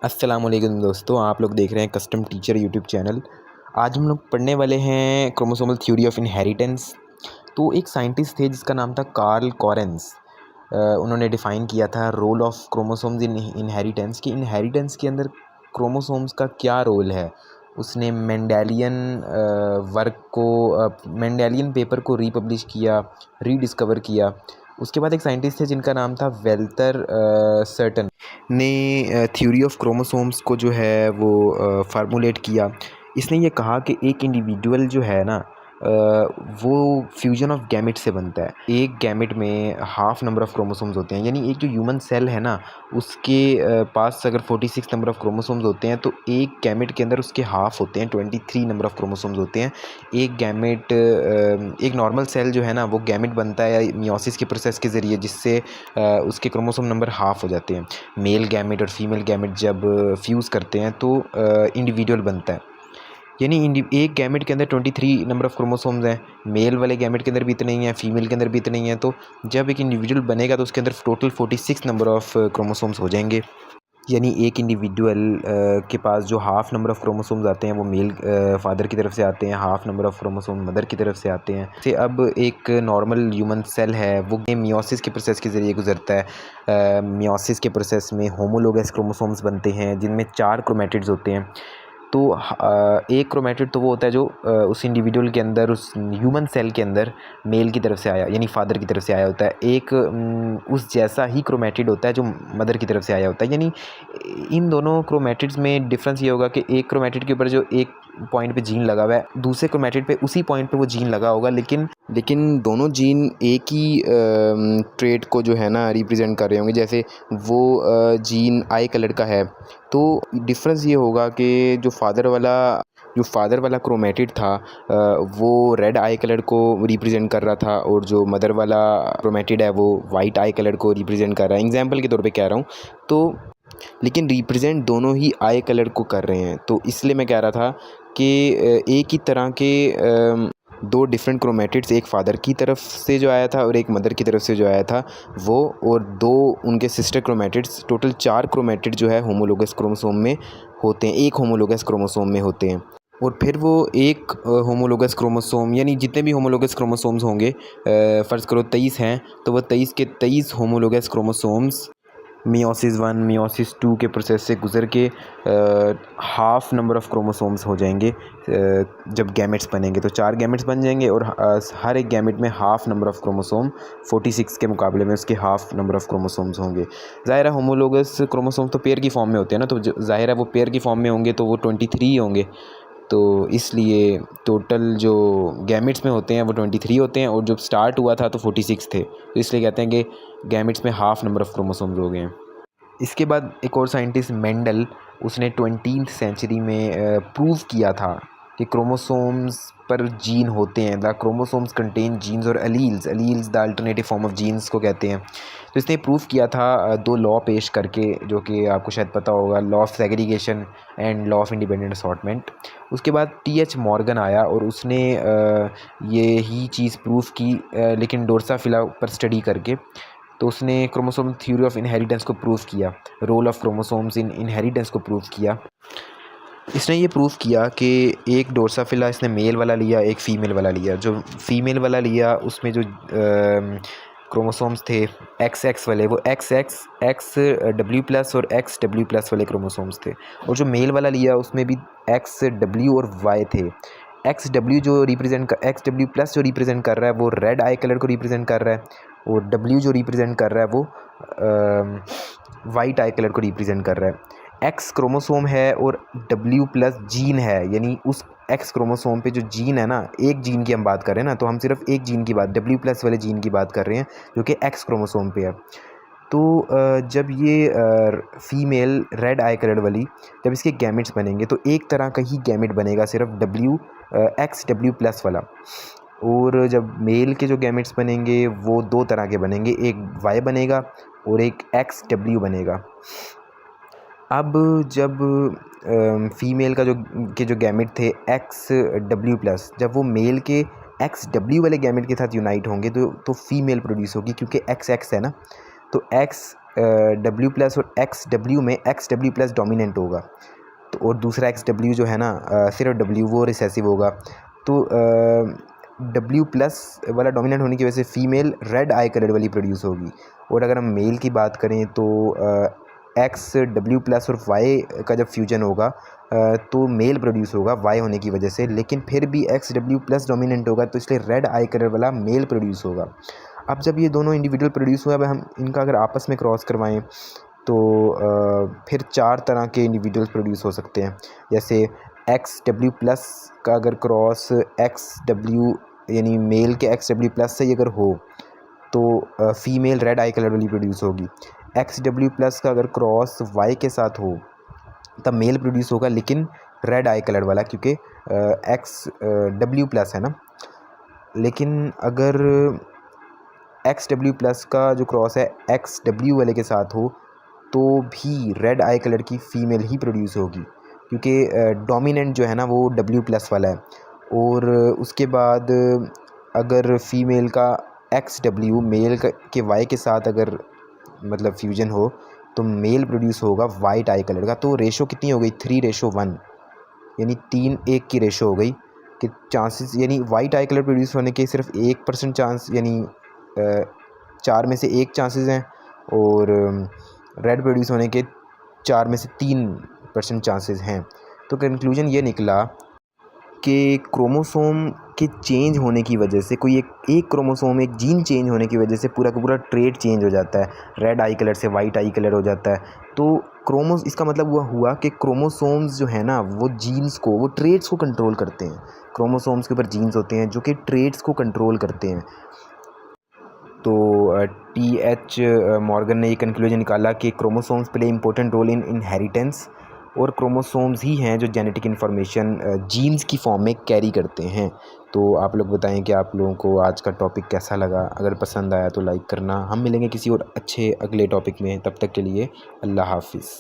अस्सलामुअलैकुम दोस्तों, आप लोग देख रहे हैं कस्टम टीचर यूट्यूब चैनल। आज हम लोग पढ़ने वाले हैं क्रोमोसोमल थ्योरी ऑफ इनहेरिटेंस। तो एक साइंटिस्ट थे जिसका नाम था कार्ल कॉरेंस। उन्होंने डिफ़ाइन किया था role of chromosomes in inheritance कि इनहेरिटेंस के अंदर क्रोमोसोम्स का क्या रोल है। उसने मेंडेलियन वर्क को मेंडेलियन पेपर को रीपब्लिश किया, रीडिस्कवर किया। उसके बाद एक साइंटिस्ट थे जिनका नाम था वेल्टर सर्टन ने थ्योरी ऑफ क्रोमोसोम्स को जो है वो फार्मूलेट किया। इसने ये कहा कि एक इंडिविजुअल जो है ना वो फ्यूजन ऑफ गैमेट से बनता है। एक गैमेट में हाफ नंबर ऑफ़ क्रोमोसोम्स होते हैं, यानी एक जो ह्यूमन सेल है ना उसके पास अगर 46 नंबर ऑफ़ क्रोमोसोम्स होते हैं तो एक गैमेट के अंदर उसके हाफ होते हैं, 23 नंबर ऑफ़ क्रोमोसोम्स होते हैं। एक गैमेट एक नॉर्मल सेल जो है ना वो गैमेट बनता है मियोसिस के प्रोसेस के ज़रिए, जिससे उसके क्रोमोसोम नंबर हाफ हो जाते हैं। मेल गैमेट और फीमेल गैमेट जब फ्यूज़ करते हैं तो इंडिविजुअल बनता है, यानी एक गैमेट के अंदर 23 नंबर ऑफ़ क्रोमोसोम्स हैं। मेल वाले गैमेट के अंदर भी इतने ही हैं, फीमेल के अंदर भी इतने ही हैं। तो जब एक इंडिविजुअल बनेगा तो उसके अंदर टोटल 46 नंबर ऑफ़ क्रोमोसोम्स हो जाएंगे। यानी एक इंडिविजुअल के पास जो हाफ नंबर ऑफ़ क्रोमोसोम्स आते हैं वो मेल फादर की तरफ से आते हैं, half number of chromosome mother की तरफ से आते हैं। से अब एक नॉर्मल ह्यूमन सेल है वो मियोसिस के प्रोसेस के ज़रिए गुजरता है। मियोसिस के प्रोसेस में होमोलोगस क्रोमोसोम्स बनते हैं जिनमें 4 क्रोमैटिड्स होते हैं। तो एक क्रोमैटिड तो वो होता है जो उस इंडिविजुअल के अंदर, उस ह्यूमन सेल के अंदर मेल की तरफ से आया, यानी फादर की तरफ से आया होता है। एक उस जैसा ही क्रोमैटिड होता है जो मदर की तरफ से आया होता है। यानी इन दोनों क्रोमैटिड्स में डिफरेंस ये होगा कि एक क्रोमैटिड के ऊपर जो एक पॉइंट पे जीन लगा हुआ है, दूसरे क्रोमैटिड पे उसी पॉइंट पे वो जीन लगा होगा, लेकिन दोनों जीन एक ही ट्रेट को जो है ना रिप्रेजेंट कर रहे होंगे। जैसे वो जीन आई कलर का है तो डिफरेंस ये होगा कि जो फादर वाला क्रोमैटिड था वो रेड आई कलर को रिप्रेजेंट कर रहा था, और जो मदर वाला क्रोमैटिड है वो वाइट आई कलर को रिप्रेजेंट कर रहा है। एग्जांपल के तौर पे कह रहा हूँ तो, लेकिन रिप्रेजेंट दोनों ही आई कलर को कर रहे हैं। तो इसलिए मैं कह रहा था कि एक ही तरह के दो डिफरेंट क्रोमैटिड्स, एक फादर की तरफ से जो आया था और एक मदर की तरफ से जो आया था वो, और दो उनके सिस्टर क्रोमैटिड्स, टोटल 4 क्रोमैटिड जो है होमोलोगस क्रोमोसोम में होते हैं, एक होमोलोगस क्रोमोसोम में होते हैं। और फिर वो एक होमोलोगस क्रोमोसोम, यानी जितने भी होमोलोगस क्रोमोसोम्स होंगे, फ़र्ज़ करो 23 हैं, तो वो 23 के 23 होमोलोगस क्रोमोसोम्स मियोसिस 1 मियोसिस 2 के प्रोसेस से गुज़र के हाफ़ नंबर ऑफ़ क्रोमोसोम्स हो जाएंगे। जब गैमेट्स बनेंगे तो 4 गैमेट्स बन जाएंगे, और हर एक गैमेट में हाफ़ नंबर ऑफ़ क्रोमोसोम 46 के मुकाबले में उसके हाफ़ नंबर ऑफ़ क्रोमोसोम्स होंगे। ज़ाहिर है होमोलोगस क्रोमोसोम्स तो पेयर की फॉर्म में होते हैं ना, तो ज़ाहिर है वो पेयर की फॉर्म में होंगे तो वो 23 होंगे। तो इसलिए टोटल जो गैमेट्स में होते हैं वो 23 होते हैं, और जब स्टार्ट हुआ था तो 46 थे। तो इसलिए कहते हैं कि गैमेट्स में हाफ़ नंबर ऑफ़ क्रोमोसोम्स हो गए हैं। इसके बाद एक और साइंटिस्ट मेंडल, उसने 20th सेंचुरी में प्रूव किया था कि क्रोमोसोम्स पर जीन होते हैं। द क्रोमोसोम्स कंटेन जीन्स और alleles the alternative form of genes को कहते हैं। तो इसने प्रूव किया था 2 लॉ पेश करके, जो कि आपको शायद पता होगा, law of segregation and law of independent assortment. उसके बाद टी.एच. मॉर्गन आया और उसने ये ही चीज़ प्रूव की, लेकिन ड्रोसोफिला पर स्टडी करके। तो उसने क्रोमोसोम थ्योरी ऑफ इनहेरिटेंस को प्रूव किया, role of chromosomes in inheritance को प्रूव किया। इसने ये प्रूव किया कि एक ड्रोसोफिला इसने मेल वाला लिया, एक फ़ीमेल वाला लिया। जो फ़ीमेल वाला लिया उसमें जो क्रोमोसोम्स थे XX वाले, वो XX XW+ और XW+ वाले क्रोमोसोम्स थे। और जो मेल वाला लिया उसमें भी XW और Y थे। XW जो XW+ जो रिप्रेजेंट कर रहा है वो रेड आई कलर को रिप्रेजेंट कर रहा है, और W जो रिप्रेजेंट कर रहा है वो वाइट आई कलर को रिप्रेजेंट कर रहा है। X क्रोमोसोम है और W+ जीन है, यानी उस X क्रोमोसोम पे जो जीन है ना, एक जीन की हम बात कर रहे हैं ना, तो हम सिर्फ एक जीन की बात, W+ वाले जीन की बात कर रहे हैं जो कि X क्रोमोसोम पे है। तो जब ये फ़ीमेल रेड आई कलर वाली, जब इसके गैमेट्स बनेंगे तो एक तरह का ही गैमेट बनेगा, सिर्फ XW+ वाला। और जब मेल के जो गैमेट्स बनेंगे वो 2 तरह के बनेंगे, एक Y बनेगा और एक XW बनेगा। अब जब फ़ीमेल का जो गैमेट थे XW+, जब वो मेल के XW वाले गैमेट के साथ यूनाइट होंगे तो फ़ीमेल प्रोड्यूस होगी, क्योंकि XX है ना, तो X डब्ल्यू प्लस और एक्स डब्ल्यू में एक्स डब्ल्यू प्लस डोमिनेंट होगा, तो और दूसरा एक्स डब्ल्यू जो है ना सिर्फ डब्ल्यू वो रिसेसिव होगा। तो डब्ल्यू प्लस वाला डोमिनेंट होने की वजह से फ़ीमेल रेड आई कलर वाली प्रोड्यूस होगी। और अगर हम मेल की बात करें तो एक्स डब्ल्यू प्लस और वाई का जब फ्यूजन होगा तो मेल प्रोड्यूस होगा वाई होने की वजह से, लेकिन फिर भी एक्स डब्ल्यू प्लस डोमिनेंट होगा तो इसलिए रेड आई कलर वाला मेल प्रोड्यूस होगा। अब जब ये दोनों इंडिविजुअल प्रोड्यूस हुआ, अब हम इनका अगर आपस में क्रॉस करवाएं तो फिर 4 तरह के इंडिविजुअल्स प्रोड्यूस हो सकते हैं। जैसे एक्स डब्ल्यू प्लस का अगर क्रॉस एक्स डब्ल्यू यानी मेल के एक्स डब्ल्यू प्लस से अगर हो तो फ़ीमेल रेड आई कलर वाली प्रोड्यूस होगी। एक्स डब्ल्यू प्लस का अगर क्रॉस वाई के साथ हो तब मेल प्रोड्यूस होगा लेकिन रेड आई कलर वाला, क्योंकि एक्स डब्ल्यू प्लस है ना। लेकिन अगर एक्स डब्ल्यू प्लस का जो क्रॉस है एक्स डब्ल्यू वाले के साथ हो तो भी रेड आई कलर की फ़ीमेल ही प्रोड्यूस होगी, क्योंकि डोमिनेंट जो है ना वो डब्ल्यू प्लस वाला है। और उसके बाद अगर फ़ीमेल का एक्स डब्ल्यू मेल के वाई के साथ अगर मतलब फ्यूजन हो तो मेल प्रोड्यूस होगा वाइट आई कलर का। तो रेशो कितनी हो गई 3:1, यानी 3:1 की रेशो हो गई कि चांसेस, यानी वाइट आई कलर प्रोड्यूस होने के सिर्फ 1% चांस, यानी 4 में से 1 चांसेस हैं, और रेड प्रोड्यूस होने के 4 में से 3% चांसेस हैं। तो कंक्लूजन ये निकला कि क्रोमोसोम के चेंज होने की वजह से, कोई एक क्रोमोसोम एक जीन चेंज होने की वजह से पूरा का पूरा ट्रेट चेंज हो जाता है, रेड आई कलर से वाइट आई कलर हो जाता है। तो इसका मतलब हुआ कि क्रोमोसोम्स जो है ना वो जीन्स को, वो ट्रेट्स को कंट्रोल करते हैं। क्रोमोसोम्स के ऊपर जीन्स होते हैं जो कि ट्रेट्स को कंट्रोल करते हैं। तो टी.एच. मॉर्गन ने ये कंक्लूजन निकाला कि chromosomes play important role in inheritance, और क्रोमोसोम्स ही हैं जो जेनेटिक इन्फॉर्मेशन जीन्स की फॉर्म में कैरी करते हैं। तो आप लोग बताएं कि आप लोगों को आज का टॉपिक कैसा लगा। अगर पसंद आया तो लाइक करना। हम मिलेंगे किसी और अच्छे अगले टॉपिक में, तब तक के लिए अल्लाह हाफिज़।